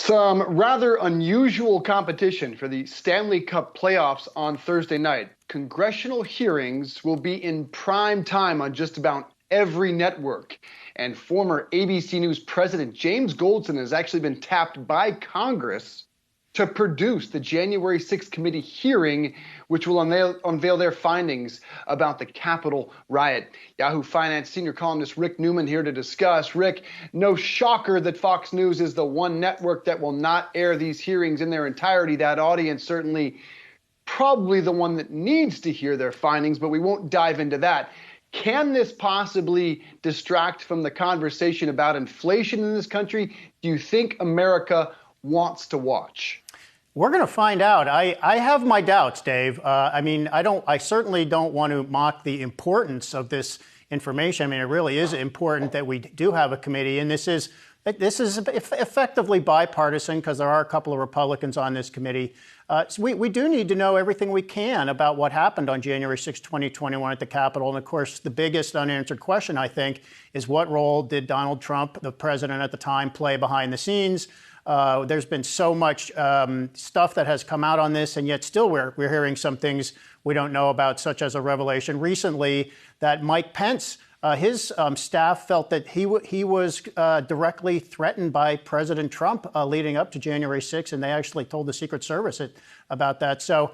Some rather unusual competition for the Stanley Cup playoffs on Thursday night. Congressional hearings will be in prime time on just about every network. And former ABC News president James Goldson has actually been tapped by Congress to produce the January 6th committee hearing, which will unveil their findings about the Capitol riot. Yahoo Finance senior columnist Rick Newman here to discuss. Rick, no shocker that Fox News is the one network that will not air these hearings in their entirety. That audience certainly probably the one that needs to hear their findings, but we won't dive into that. Can this possibly distract from the conversation about inflation in this country? Do you think America wants to watch? We're going to find out. I have my doubts, Dave. I certainly don't want to mock the importance of this information. I mean, it really is important that we do have a committee, and this is effectively bipartisan because there are a couple of Republicans on this committee. So we do need to know everything we can about what happened on January 6, 2021 at the Capitol. And of course, the biggest unanswered question, I think, is what role did Donald Trump, the president at the time, play behind the scenes? There's been so much stuff that has come out on this, and yet still we're hearing some things we don't know about, such as a revelation recently that Mike Pence, his staff felt that he was directly threatened by President Trump leading up to January 6th, and they actually told the Secret Service about that. So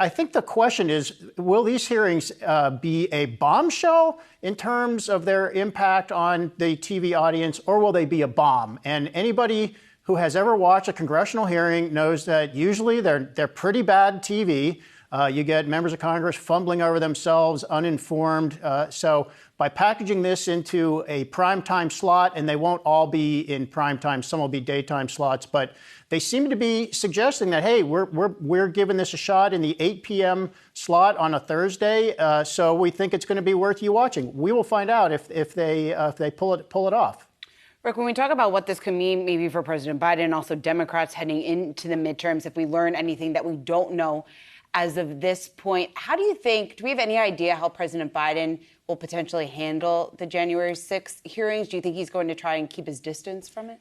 I think the question is, will these hearings be a bombshell in terms of their impact on the TV audience, or will they be a bomb? And anybody who has ever watched a congressional hearing knows that usually they're pretty bad TV. You get members of Congress fumbling over themselves, uninformed. So by packaging this into a primetime slot, and they won't all be in primetime, some will be daytime slots, but they seem to be suggesting that, hey, we're giving this a shot in the 8 p.m. slot on a Thursday, so we think it's going to be worth you watching. We will find out if they pull it off. Rick, when we talk about what this could mean maybe for President Biden and also Democrats heading into the midterms, if we learn anything that we don't know as of this point, do we have any idea how President Biden will potentially handle the January 6th hearings? Do you think he's going to try and keep his distance from it?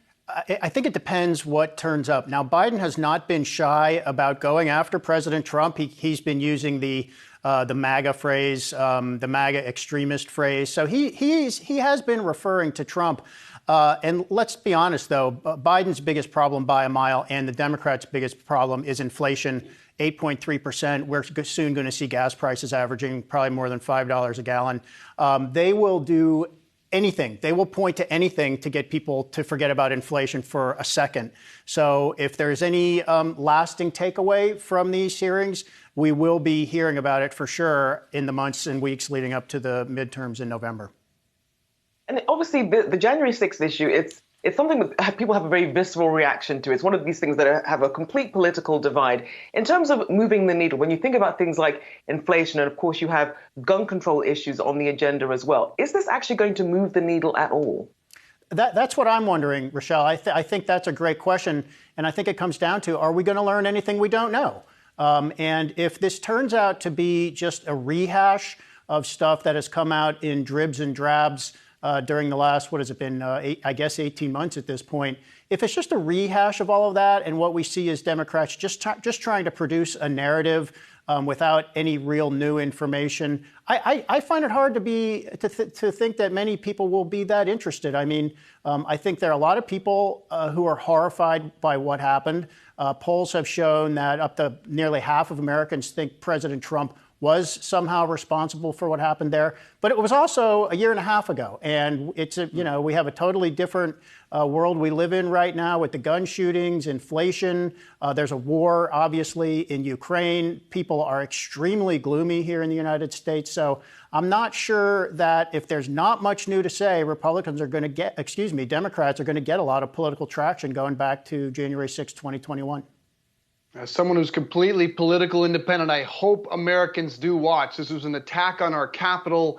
I think it depends what turns up. Now, Biden has not been shy about going after President Trump. He's been using the MAGA phrase, the MAGA extremist phrase. So he has been referring to Trump. And let's be honest, though, Biden's biggest problem by a mile and the Democrats' biggest problem is inflation, 8.3%. We're soon going to see gas prices averaging probably more than $5 a gallon. They will do anything. They will point to anything to get people to forget about inflation for a second. So if there's any lasting takeaway from these hearings, we will be hearing about it for sure in the months and weeks leading up to the midterms in November. And obviously, the January 6th issue, it's something that people have a very visceral reaction to. It's one of these things that have a complete political divide. In terms of moving the needle, when you think about things like inflation, and of course you have gun control issues on the agenda as well, is this actually going to move the needle at all? That's what I'm wondering, Rochelle. I think that's a great question. And I think it comes down to, are we going to learn anything we don't know? And if this turns out to be just a rehash of stuff that has come out in dribs and drabs during the last, 18 months at this point. If it's just a rehash of all of that, and what we see is Democrats just trying to produce a narrative without any real new information, I find it hard to think that many people will be that interested. I mean, I think there are a lot of people who are horrified by what happened. Polls have shown that up to nearly half of Americans think President Trump was somehow responsible for what happened there. But it was also a year and a half ago. And we have a totally different world we live in right now with the gun shootings, inflation. There's a war, obviously, in Ukraine. People are extremely gloomy here in the United States. So I'm not sure that if there's not much new to say, Democrats are going to get a lot of political traction going back to January 6, 2021. As someone who's completely political independent, I hope Americans do watch. This was an attack on our Capitol.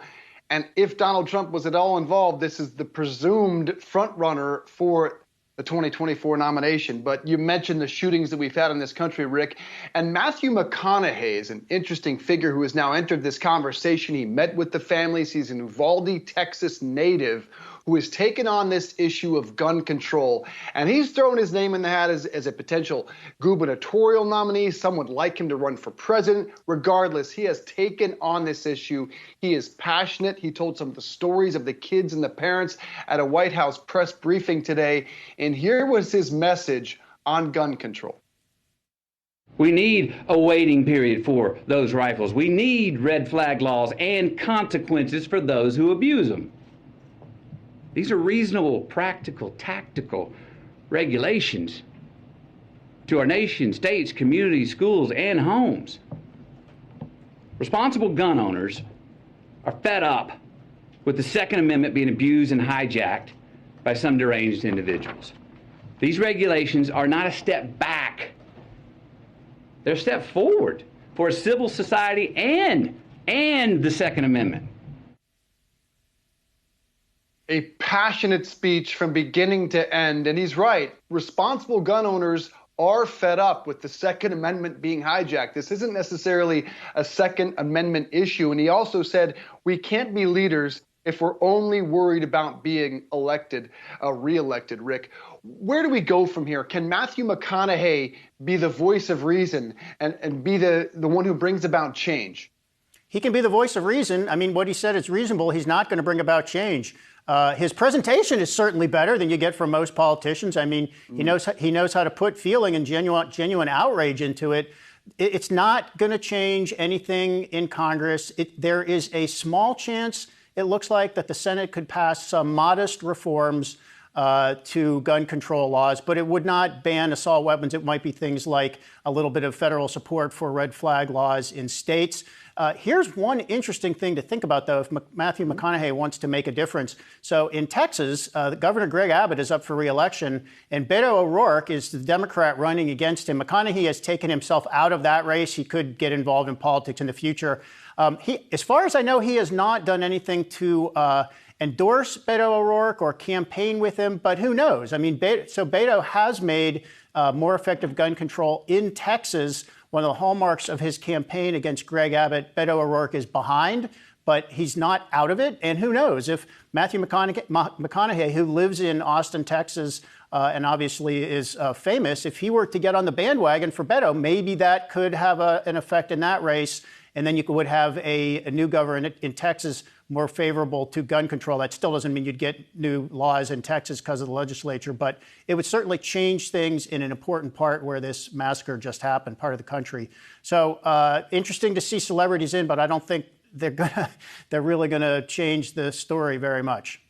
And if Donald Trump was at all involved, this is the presumed frontrunner for the 2024 nomination. But you mentioned the shootings that we've had in this country, Rick. And Matthew McConaughey is an interesting figure who has now entered this conversation. He met with the families. He's an Uvalde, Texas native who has taken on this issue of gun control. And he's thrown his name in the hat as a potential gubernatorial nominee. Some would like him to run for president. Regardless, he has taken on this issue. He is passionate. He told some of the stories of the kids and the parents at a White House press briefing today. And here was his message on gun control. We need a waiting period for those rifles. We need red flag laws and consequences for those who abuse them. These are reasonable, practical, tactical regulations to our nation, states, communities, schools, and homes. Responsible gun owners are fed up with the Second Amendment being abused and hijacked by some deranged individuals. These regulations are not a step back. They're a step forward for a civil society and the Second Amendment. A passionate speech from beginning to end. And he's right. Responsible gun owners are fed up with the Second Amendment being hijacked. This isn't necessarily a Second Amendment issue. And he also said we can't be leaders if we're only worried about being reelected, Rick. Where do we go from here? Can Matthew McConaughey be the voice of reason and be the one who brings about change? He can be the voice of reason. I mean, what he said is reasonable. He's not going to bring about change. His presentation is certainly better than you get from most politicians. I mean, he knows how to put feeling and genuine outrage into it. It's not going to change anything in Congress. There is a small chance, it looks like, that the Senate could pass some modest reforms to gun control laws, but it would not ban assault weapons. It might be things like a little bit of federal support for red flag laws in states. Here's one interesting thing to think about, though, if Matthew McConaughey wants to make a difference. So in Texas, Governor Greg Abbott is up for re-election, and Beto O'Rourke is the Democrat running against him. McConaughey has taken himself out of that race. He could get involved in politics in the future. As far as I know, he has not done anything to endorse Beto O'Rourke or campaign with him, but who knows? I mean, Beto has made more effective gun control in Texas. One of the hallmarks of his campaign against Greg Abbott, Beto O'Rourke is behind, but he's not out of it. And who knows if Matthew McConaughey, who lives in Austin, Texas, and obviously is famous, if he were to get on the bandwagon for Beto, maybe that could have an effect in that race. And then you would have a new governor in Texas more favorable to gun control. That still doesn't mean you'd get new laws in Texas because of the legislature, but it would certainly change things in an important part where this massacre just happened, part of the country. So interesting to see celebrities in, but I don't think they're really gonna change the story very much.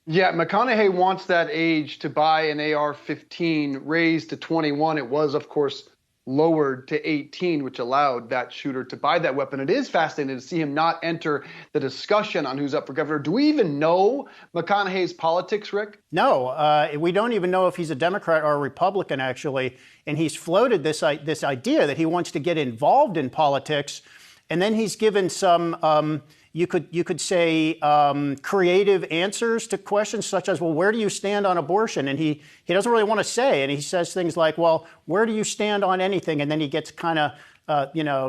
Yeah, McConaughey wants that age to buy an AR-15 raised to 21. It was, of course, lowered to 18, which allowed that shooter to buy that weapon. It is fascinating to see him not enter the discussion on who's up for governor. Do we even know McConaughey's politics, Rick? No, we don't even know if he's a Democrat or a Republican, actually. And he's floated this idea that he wants to get involved in politics. And then he's given some, you could say, creative answers to questions such as, well, where do you stand on abortion? And he doesn't really want to say. And he says things like, well, where do you stand on anything? And then he gets kind of,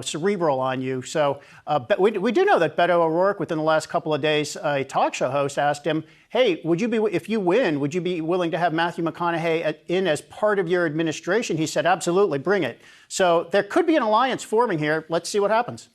cerebral on you. So but we do know that Beto O'Rourke, within the last couple of days, a talk show host asked him, hey, if you win, would you be willing to have Matthew McConaughey in as part of your administration? He said, absolutely, bring it. So there could be an alliance forming here. Let's see what happens.